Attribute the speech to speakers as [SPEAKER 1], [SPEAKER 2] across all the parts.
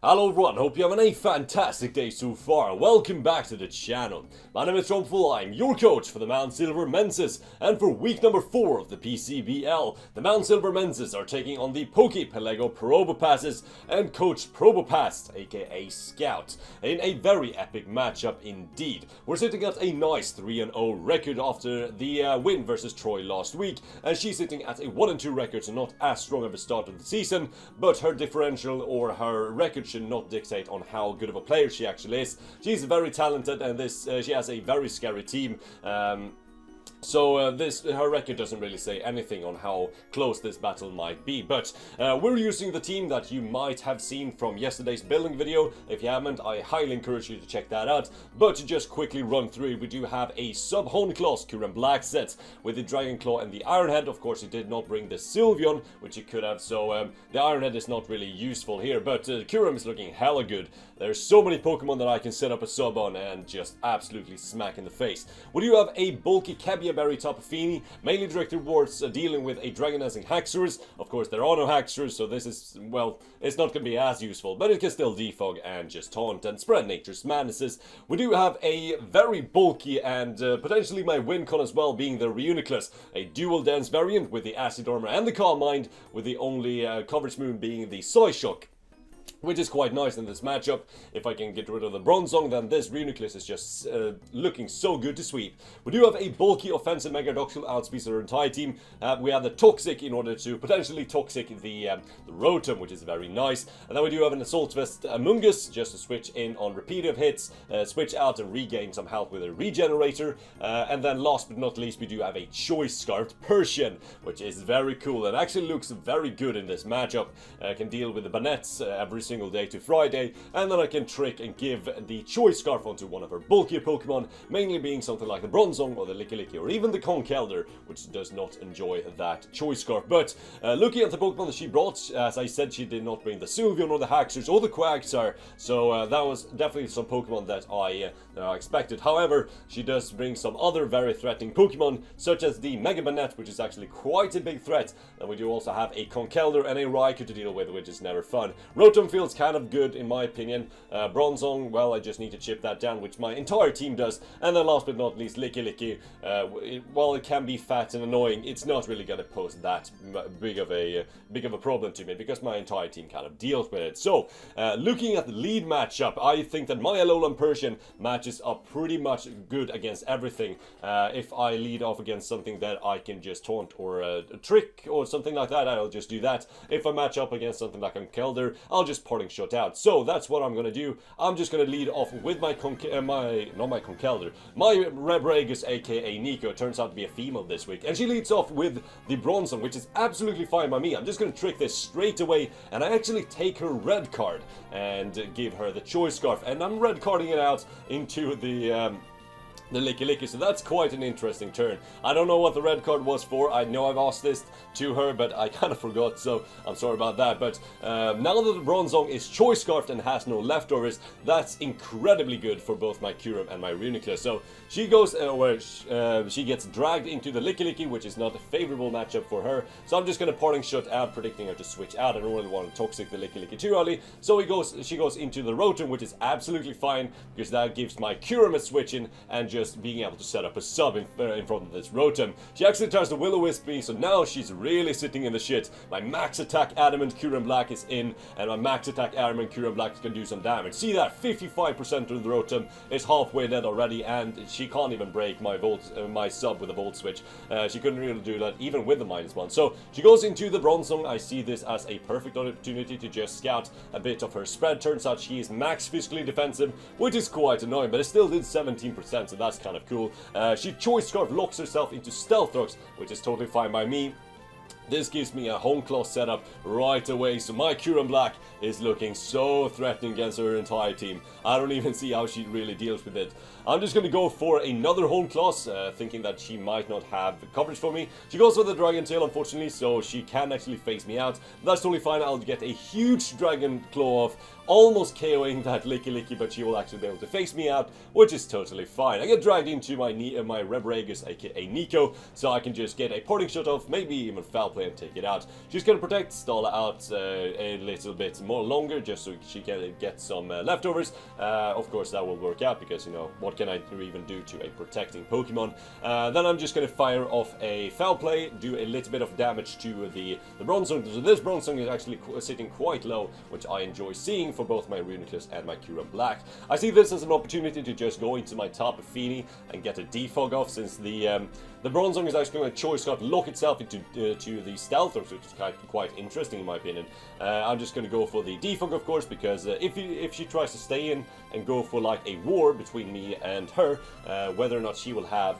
[SPEAKER 1] Hello everyone, hope you're having a fantastic day so far. Welcome back to the channel. My name is Strompfel, I'm your coach for the Mt Silver Mences, and for week number 4 of the PCBL, the Mt Silver Mences are taking on the Poke Pelego Probopasses and Coach Probopass, aka Scout, in a very epic matchup indeed. We're sitting at a nice 3-0 record after the win versus Troy last week, and she's sitting at a 1-2 record, so not as strong of a start of the season, but her differential or her record should not dictate on how good of a player she actually is. She's very talented, and she has a very scary team. Her record doesn't really say anything on how close this battle might be, but we're using the team that you might have seen from yesterday's building video. If you haven't, I highly encourage you to check that out. But to just quickly run through, we do have a sub-Hornclaws Kuren Black set with the Dragon Claw and the Iron Head. Of course, he did not bring the Sylveon, which he could have, so the Iron Head is not really useful here, but Kuren is looking hella good. There's so many Pokemon that I can set up a sub on and just absolutely smack in the face. We do have a bulky Berry Tapu Fini, mainly directed towards dealing with a Dragonizing Haxorus. Of course, there are no Haxorus, so this is, well, it's not going to be as useful, but it can still defog and just taunt and spread Nature's Madnesses. We do have a very bulky and potentially my win con as well, being the Reuniclus, a dual dense variant with the Acid Armor and the Calm Mind, with the only coverage move being the Psyshock, which is quite nice in this matchup. If I can get rid of the Bronzong, then this Reuniclus is just looking so good to sweep. We do have a bulky offensive Megadoxal outspeeds our entire team. We have the Toxic in order to potentially Toxic the Rotom, which is very nice. And then we do have an Assault Vest Amoonguss, just to switch in on repeative hits, switch out and regain some health with a Regenerator. And then last but not least, we do have a Choice Scarfed Persian, which is very cool and actually looks very good in this matchup. Can deal with the Bannettes every single day to Friday, and then I can trick and give the Choice Scarf onto one of her bulkier Pokemon, mainly being something like the Bronzong or the Lickilicky or even the Conkeldurr, which does not enjoy that Choice Scarf. But looking at the Pokemon that she brought, as I said, she did not bring the Sylveon or the Haxorus or the Quagsire, so that was definitely some Pokemon that I expected. However, she does bring some other very threatening Pokemon, such as the Mega Banette, which is actually quite a big threat, and we do also have a Conkeldurr and a Raikou to deal with, which is never fun. Rotom feels kind of good in my opinion. Bronzong, well, I just need to chip that down, which my entire team does. And then last but not least, Lickilicky. While it can be fat and annoying, it's not really going to pose that big of a problem to me, because my entire team kind of deals with it. So, looking at the lead matchup, I think that my Alolan Persian matches up pretty much good against everything. If I lead off against something that I can just taunt or a trick or something like that, I'll just do that. If I match up against something like a Kelder, I'll just parting shot out. So that's what I'm gonna do. I'm just gonna lead off with my Conkeldurr, my Rebragus, aka Nico. Turns out to be a female this week, and she leads off with the Bronzong, which is absolutely fine by me. I'm just gonna trick this straight away, and I actually take her red card and give her the Choice Scarf, and I'm red carding it out into the Lickilicky, so that's quite an interesting turn. I don't know what the red card was for. I know I've asked this to her, but I kind of forgot, so I'm sorry about that. But now that the Bronzong is Choice Scarfed and has no leftovers, that's incredibly good for both my Kuren and my Reuniclus. So she goes she gets dragged into the Lickilicky, which is not a favorable matchup for her. So I'm just gonna parting shot out, predicting her to switch out. I don't really want to Toxic the Lickilicky too early. So she goes into the Rotom, which is absolutely fine, because that gives my Kuren a switch in and just being able to set up a sub in front of this Rotom. She actually tries to Will-O-Wisp me, so now she's really sitting in the shit. My Max Attack Adamant Kuren Black is in, and my Max Attack Adamant Kuren Black can do some damage. See that? 55% of the Rotom is halfway dead already, and she can't even break my my sub with a Volt Switch. She couldn't really do that even with the -1. So she goes into the Bronzong. I see this as a perfect opportunity to just scout a bit of her spread. Turns out she is max physically defensive, which is quite annoying, but it still did 17%, so that's kind of cool. She Choice Scarf locks herself into Stealth Rocks, which is totally fine by me. This gives me a Hornclaws setup right away, so my Kuren Black is looking so threatening against her entire team. I don't even see how she really deals with it. I'm just going to go for another Hornclaws, thinking that she might not have coverage for me. She goes for the Dragon Tail, unfortunately, so she can actually face me out. That's totally fine. I'll get a huge Dragon Claw off, almost KOing that Lickilicky, but she will actually be able to face me out, which is totally fine. I get dragged into my Rebragus, aka Nico, so I can just get a parting shot off, maybe even Foul Play and take it out. She's gonna protect, stall out a little bit more longer, just so she can get some leftovers. Of course, that will work out, because, you know, what can I even do to a protecting Pokemon? Then I'm just gonna fire off a Foul Play, do a little bit of damage to the Bronzong. So this Bronzong is actually sitting quite low, which I enjoy seeing for both my Reuniclus and my Kyurem Black. I see this as an opportunity to just go into my Tapu Fini and get a defog off, since the Bronzong is actually going to Choice Scarf lock itself into to the Stealthers, which is quite interesting in my opinion. I'm just going to go for the defog, of course, because if she tries to stay in and go for like a war between me and her, whether or not she will have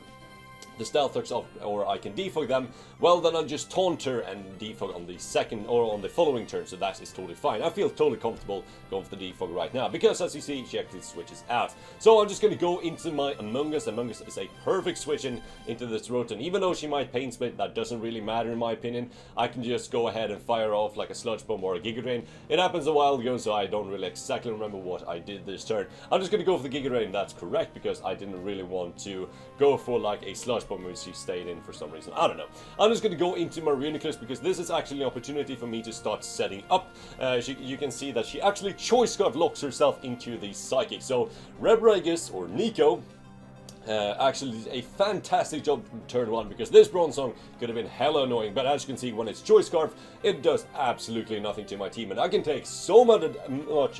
[SPEAKER 1] the Stealthers off, or I can defog them, well, then I'll just taunt her and defog on the second or on the following turn, so that is totally fine. I feel totally comfortable going for the defog right now, because as you see, she actually switches out. So I'm just going to go into my Among Us. Among Us is a perfect switch into this Rotom. Even though she might Pain Split, that doesn't really matter in my opinion. I can just go ahead and fire off like a Sludge Bomb or a Giga Drain. It happens a while ago, so I don't really exactly remember what I did this turn. I'm just going to go for the Giga Drain, that's correct, because I didn't really want to go for like a Sludge Bomb when she stayed in for some reason. I don't know. I'm just going to go into my Reuniclus, because this is actually an opportunity for me to start setting up. You can see that she actually Choice Scarf locks herself into the Psychic. So Rebragus, or Nico, actually did a fantastic job turn 1, because this Bronzong could have been hella annoying, but as you can see, when it's Choice Scarf, it does absolutely nothing to my team, and I can take so much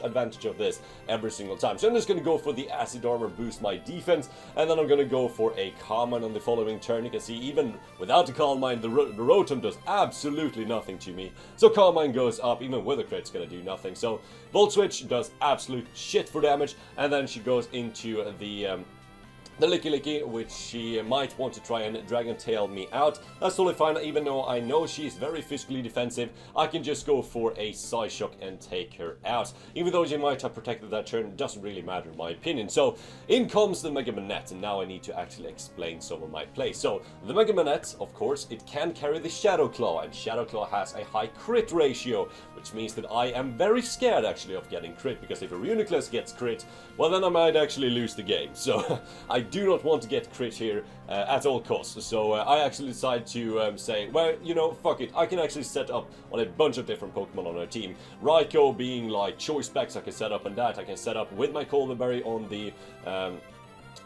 [SPEAKER 1] advantage of this every single time. So I'm just going to go for the Acid Armor, boost my defense, and then I'm going to go for a Calm Mind on the following turn. You can see, even without the Calm Mind, the Rotom does absolutely nothing to me. So Calm Mind goes up, even with a crit, it's going to do nothing. So Volt Switch does absolute shit for damage, and then she goes into the Licky Licky, which she might want to try and Dragon Tail me out. That's totally fine, even though I know she's very physically defensive. I can just go for a Psyshock and take her out. Even though she might have protected that turn, it doesn't really matter in my opinion. So, in comes the Mega Manette, and now I need to actually explain some of my plays. So, the Mega Manette, of course, it can carry the Shadow Claw, and Shadow Claw has a high crit ratio, which means that I am very scared actually of getting crit, because if a Reuniclus gets crit, well then I might actually lose the game. So, I do not want to get crit here at all costs. So I actually decide to say, well, you know, fuck it. I can actually set up on a bunch of different Pokemon on our team. Raikou being like choice specs, I can set up on that. I can set up with my Colderberry on the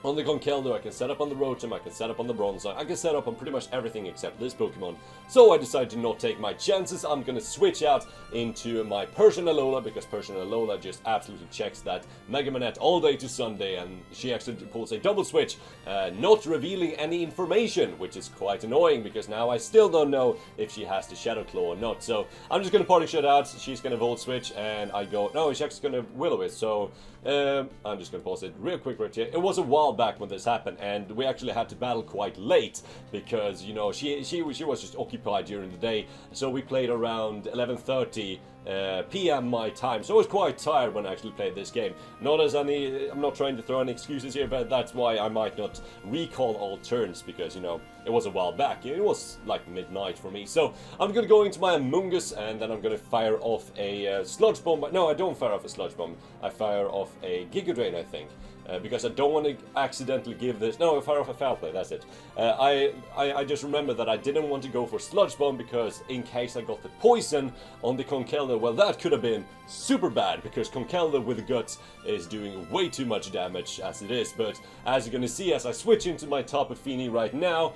[SPEAKER 1] Conkeldurr, I can set up on the Rotom, I can set up on the Bronzong, I can set up on pretty much everything except this Pokemon. So I decided to not take my chances. I'm gonna switch out into my Persian Alola, because Persian Alola just absolutely checks that Mega Manette all day to Sunday, and she actually pulls a double switch, not revealing any information, which is quite annoying, because now I still don't know if she has the Shadow Claw or not. So I'm just gonna party shut out, she's gonna Volt Switch, and I go, no, she's actually gonna Will-O-Wisp, so I'm just gonna pause it real quick right here. It was a while back when this happened, and we actually had to battle quite late, because, you know, she was just occupied during the day, so we played around 11:30 PM my time, so I was quite tired when I actually played this game. I'm not trying to throw any excuses here, but that's why I might not recall all turns, because, you know, it was a while back. It was like midnight for me. So I'm gonna go into my Among Us, and then I'm gonna fire off a Sludge Bomb. No, I don't fire off a Sludge Bomb. I fire off a Giga Drain, I think. Because I don't want to accidentally give this... No, I fire off a Foul Play, that's it. I just remember that I didn't want to go for Sludge Bomb, because in case I got the poison on the Conkeldurr, well, that could have been super bad, because Conkeldurr with the Guts is doing way too much damage as it is. But as you're gonna see, as I switch into my Tapu Fini right now,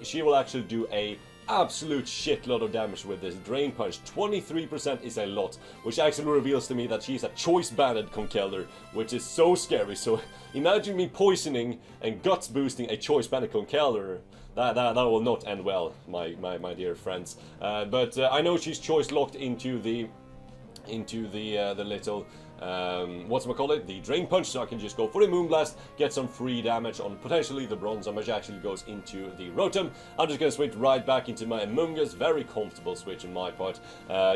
[SPEAKER 1] she will actually do a absolute shitload of damage with this Drain Punch. 23% is a lot, which actually reveals to me that she's a choice banded Conkeldurr, which is so scary. So imagine me poisoning and guts boosting a choice banded Conkeldurr. That will not end well, my dear friends. But I know she's choice locked into the little whatchamacallit, the Drain Punch, so I can just go for the Moonblast, get some free damage on potentially the Bronzong, which actually goes into the Rotom. I'm just gonna switch right back into my Among Us. Very comfortable switch on my part.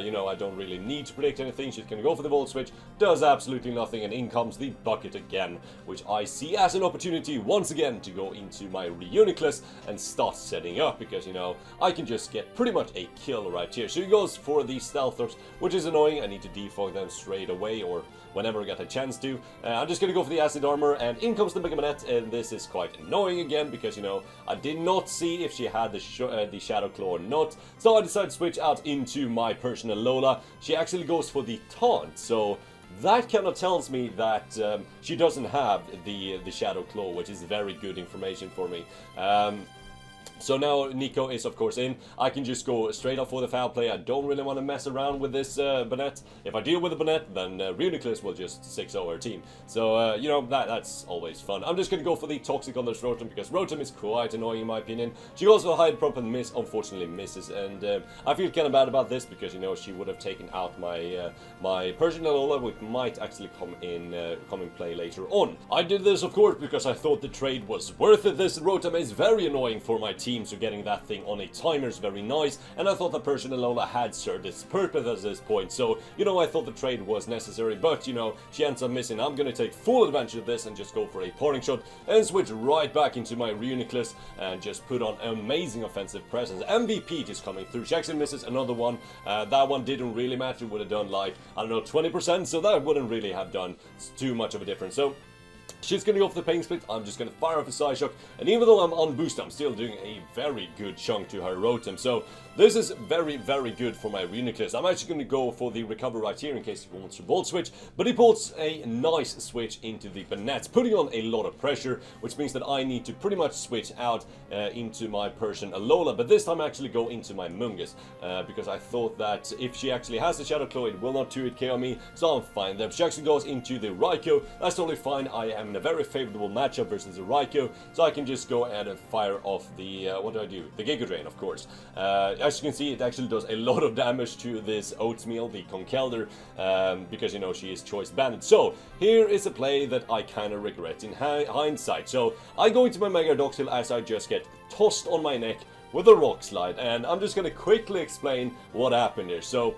[SPEAKER 1] You know, I don't really need to predict anything. She's gonna go for the Volt Switch, does absolutely nothing, and in comes the Bucket again, which I see as an opportunity once again to go into my Reuniclus and start setting up, because, you know, I can just get pretty much a kill right here. So he goes for the Stealthers, which is annoying. I need need to defog them straight away or whenever I get a chance to. I'm just gonna go for the acid armor, and in comes the Mega Manette, and this is quite annoying again because, you know, I did not see if she had the Shadow Claw or not, so I decided to switch out into my personal Lola. She actually goes for the taunt, so that kind of tells me that she doesn't have the Shadow Claw, which is very good information for me. So now Nico is of course in. I can just go straight up for the foul play. I don't really want to mess around with this Banette. If I deal with the Banette, then Reuniclus will just 6-0 our team. So, you know, that's always fun. I'm just going to go for the Toxic on this Rotom because Rotom is quite annoying in my opinion. She goes for a Hide Prop and miss, unfortunately misses. And I feel kind of bad about this because, you know, she would have taken out my my personal Lola, which might actually come in play later on. I did this, of course, because I thought the trade was worth it. This Rotom is very annoying for my team. So getting that thing on a timer is very nice, and I thought the personal Lola had served its purpose at this point, so, you know, I thought the trade was necessary, but, you know, she ends up missing. I'm gonna take full advantage of this and just go for a parting shot and switch right back into my Reuniclus and just put on amazing offensive presence. MVP just coming through. She actually misses another one. That one didn't really matter. Would have done like, I don't know, 20%, so that wouldn't really have done too much of a difference. So she's going to go for the Pain Split. I'm just going to fire off a Side Shock, and even though I'm on boost, I'm still doing a very good chunk to her Rotom. So this is very, very good for my Reuniclus. I'm actually going to go for the Recover right here in case he wants to Volt Switch, but he puts a nice switch into the Banette, putting on a lot of pressure, which means that I need to pretty much switch out into my Persian Alola, but this time I actually go into my Mungus, because I thought that if she actually has the Shadow Claw, it will not 2-hit KO me, so I'm fine there. If she actually goes into the Raikou, that's totally fine. I am in a very favorable matchup versus the Raikou, so I can just go ahead and fire off the, what do I do? The Giga Drain, of course. As you can see, it actually does a lot of damage to this Oatmeal, the Conkeldurr, because, you know, she is choice banded. So, here is a play that I kind of regret in hindsight. So, I go into my Mega Aerodactyl as I just get tossed on my neck with a Rock Slide, and I'm just going to quickly explain what happened here. So,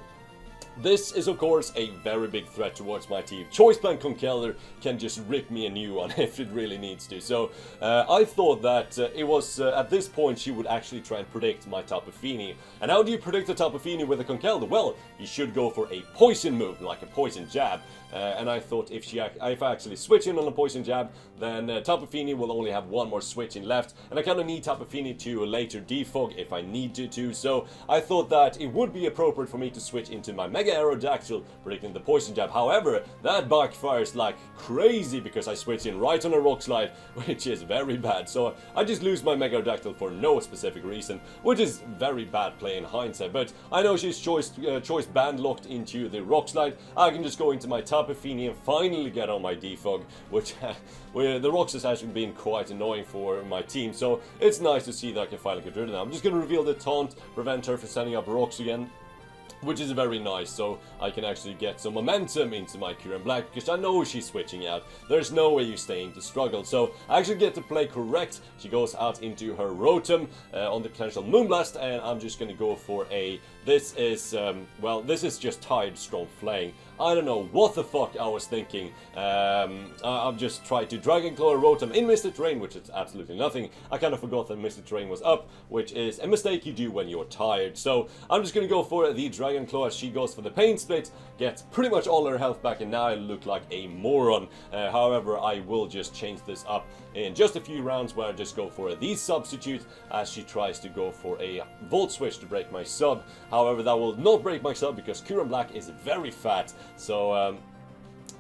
[SPEAKER 1] this is, of course, a very big threat towards my team. Choice Band Conkeldurr can just rip me a new one if it really needs to. So, I thought that it was, at this point, she would actually try and predict my Tapu Fini. And how do you predict a Tapu Fini with a Conkeldurr? Well, you should go for a Poison move, like a Poison Jab. And I thought if I actually switch in on a Poison Jab, then Tapu Fini will only have one more switch in left. And I kind of need Tapu Fini to later defog if I need to. So, I thought that it would be appropriate for me to switch into my Mega Aerodactyl, predicting the Poison Jab. However, that backfires like crazy because I switch in right on a Rock Slide, which is very bad. So I just lose my Mega Aerodactyl for no specific reason, which is very bad play in hindsight. But I know she's choice band locked into the Rock Slide. I can just go into my Tapu Fini and finally get on my defog, which where the Rocks has actually been quite annoying for my team. So it's nice to see that I can finally get rid of them. I'm just going to reveal the taunt, prevent her from sending up Rocks again, which is very nice, so I can actually get some momentum into my Kyurem Black, because I know she's switching out. There's no way you stay in to struggle, so I actually get to play correct. She goes out into her Rotom on the potential Moonblast, and I'm just gonna go for a... This is, well, this is just tired Strompfel. I don't know what the fuck I was thinking. I've just tried to Dragon Claw Rotom in Misty Terrain, which is absolutely nothing. I kind of forgot that Misty Terrain was up, which is a mistake you do when you're tired. So I'm just gonna go for the Dragon Claw as she goes for the Pain Split, gets pretty much all her health back, and now I look like a moron. However, I will just change this up in just a few rounds where I just go for the Substitute as she tries to go for a Volt Switch to break my sub. However, that will not break my sub because Kyurem Black is very fat. So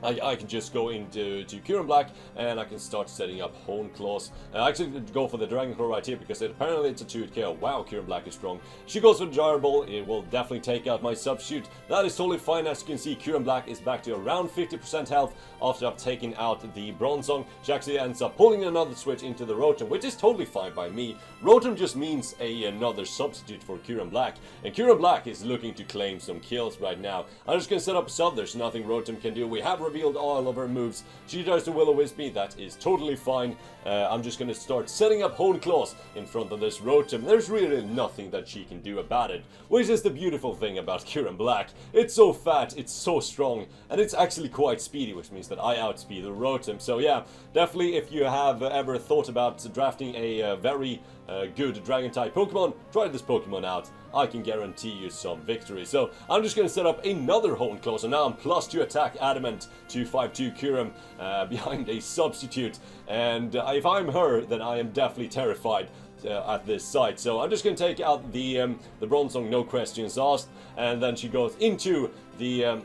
[SPEAKER 1] I can just go into Kyurem Black and I can start setting up Hone Claws. I actually go for the Dragon Claw right here because apparently it's a 2-hit KO. Wow, Kyurem Black is strong. She goes for the Gyro Ball. It will definitely take out my Substitute. That is totally fine. As you can see, Kyurem Black is back to around 50% health after I've taken out the Bronzong. She actually ends up pulling another switch into the Rotom, which is totally fine by me. Rotom just means another substitute for Kyurem Black, and Kyurem Black is looking to claim some kills right now. I'm just gonna set up a sub. There's nothing Rotom can do. We have revealed all of her moves. She tries to Will-O-Wisp me. That is totally fine. I'm just gonna start setting up Hone Claws in front of this Rotom. There's really nothing that she can do about it, which is the beautiful thing about Kyurem Black. It's so fat, it's so strong, and it's actually quite speedy, which means that I outspeed the Rotom. So yeah, definitely if you have ever thought about drafting a very good Dragon-type Pokemon, try this Pokemon out. I can guarantee you some victory. So I'm just going to set up another Hone Claw. So now I'm +2 attack Adamant 252 Kyurem behind a substitute. And if I'm her, then I am definitely terrified at this site. So I'm just going to take out the Bronzong, no questions asked, and then she goes into the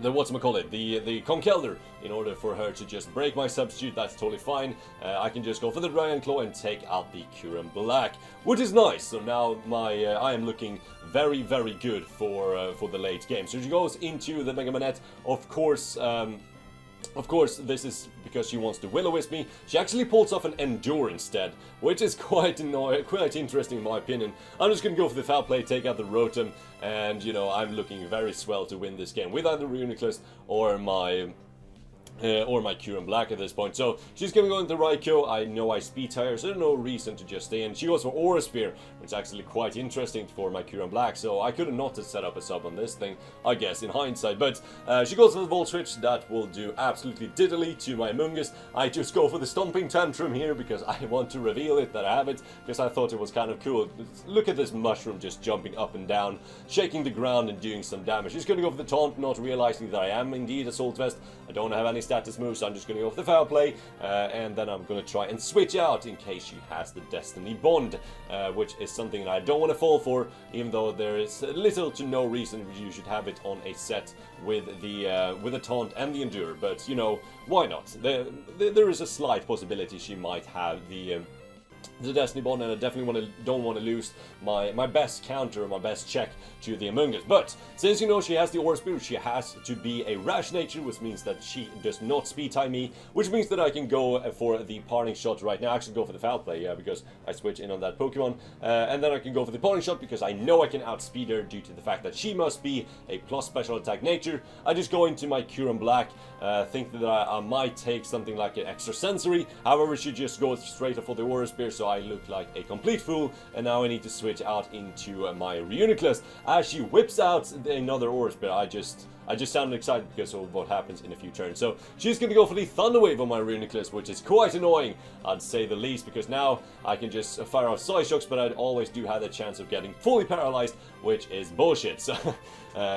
[SPEAKER 1] whatchamacallit, the Conkeldurr, in order for her to just break my substitute. That's totally fine. I can just go for the Dragon Claw and take out the Kyurem Black, which is nice. So now I am looking very, very good for the late game. So she goes into the Mega Manette. Of course, this is because she wants to Will-O-Wisp me. She actually pulls off an Endure instead, which is quite interesting in my opinion. I'm just going to go for the Foul Play, take out the Rotom, and, you know, I'm looking very swell to win this game with either Reuniclus or my Kyurem Black at this point. So she's gonna go into Raikou. I know I speed tire, so there's no reason to just stay in. She goes for Aura Sphere, which is actually quite interesting for my Kyurem Black, so I could have not set up a sub on this thing, I guess, in hindsight. But she goes for the Volt Switch. That will do absolutely diddly to my Mungus. I just go for the Stomping Tantrum here because I want to reveal it, that I have it, because I thought it was kind of cool. Look at this mushroom just jumping up and down, shaking the ground and doing some damage. She's gonna go for the Taunt, not realizing that I am indeed Assault Vest. I don't have any status moves, so I'm just going to go for the Foul Play, and then I'm going to try and switch out in case she has the Destiny Bond, which is something that I don't want to fall for, even though there is little to no reason you should have it on a set with the Taunt and the Endure, but, you know, why not? There is a slight possibility she might have the Destiny Bond, and I definitely don't want to lose my best counter, my best check to the Amoonguss. But since you know she has the Aura Spirit, she has to be a rash nature, which means that she does not speed time me, which means that I can go for the Parting Shot right now. Actually go for the Foul Play, yeah, because I switch in on that Pokemon, and then I can go for the Parting Shot because I know I can outspeed her due to the fact that she must be a plus special attack nature. I just go into my Kyurem Black, think that I might take something like an extra sensory. However, she just goes straight up for the Aura Spear, so I look like a complete fool, and now I need to switch out into my Reuniclus as she whips out another Aura Spear. I just sounded excited because of what happens in a few turns. So she's going to go for the Thunder Wave on my Reuniclus, which is quite annoying, I'd say the least, because now I can just fire off Psyshocks, but I always do have the chance of getting fully paralyzed, which is bullshit. So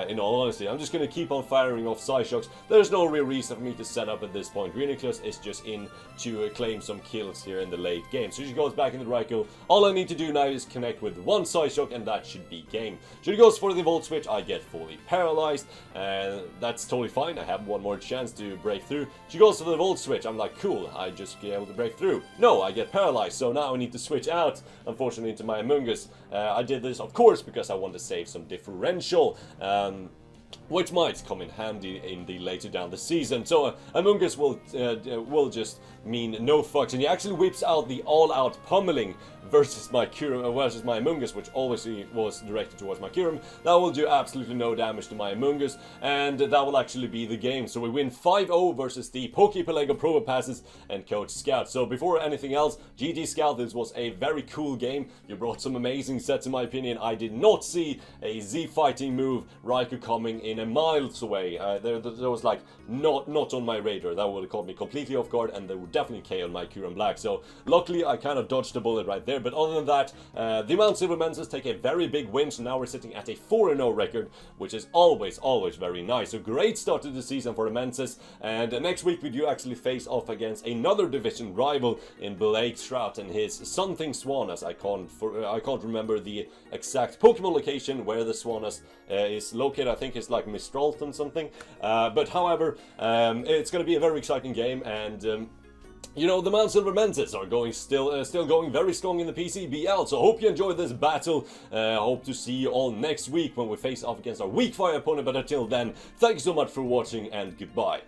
[SPEAKER 1] in all honesty, I'm just going to keep on firing off Psyshocks. There's no real reason for me to set up at this point. Reuniclus is just in to claim some kills here in the late game. So she goes back into Raikou. All I need to do now is connect with one Psyshock, and that should be game. She goes for the Volt Switch. I get fully paralyzed, and that's totally fine. I have one more chance to break through. She goes for the Volt Switch. I'm like, cool, I just get able to break through. No, I get paralyzed, so now I need to switch out, unfortunately, into my Amoonguss. I did this, of course, because I want to save some differential, which might come in handy in the later down the season. So Amoonguss will just mean no fucks, and he actually whips out the all-out pummeling versus my Amoonguss, which obviously was directed towards my Kyurem. That will do absolutely no damage to my Amoonguss, and that will actually be the game. So we win 5-0 versus the Poke Pelego Probopasses and Coach Scout. So before anything else, GG Scout, this was a very cool game. You brought some amazing sets in my opinion. I did not see a Z fighting move Raikou coming in a miles away. There was like not on my radar. That would have caught me completely off guard, and they would definitely KO my Kyurem Black. So luckily I kind of dodged the bullet right there. But other than that, the Mt Silver Mences take a very big win, so now we're sitting at a 4-0 record, which is always very nice. So great start to the season for the Mences, and next week we do actually face off against another division rival in Blake Trout and his something Swanus. I can't remember the exact Pokemon location where the Swanus is located. I think it's like Mistralton something, but however, it's going to be a very exciting game, and you know, the Mt Silver Mences are still going very strong in the PCBL, so hope you enjoyed this battle. Hope to see you all next week when we face off against our weak fire opponent, but until then, thank you so much for watching, and goodbye.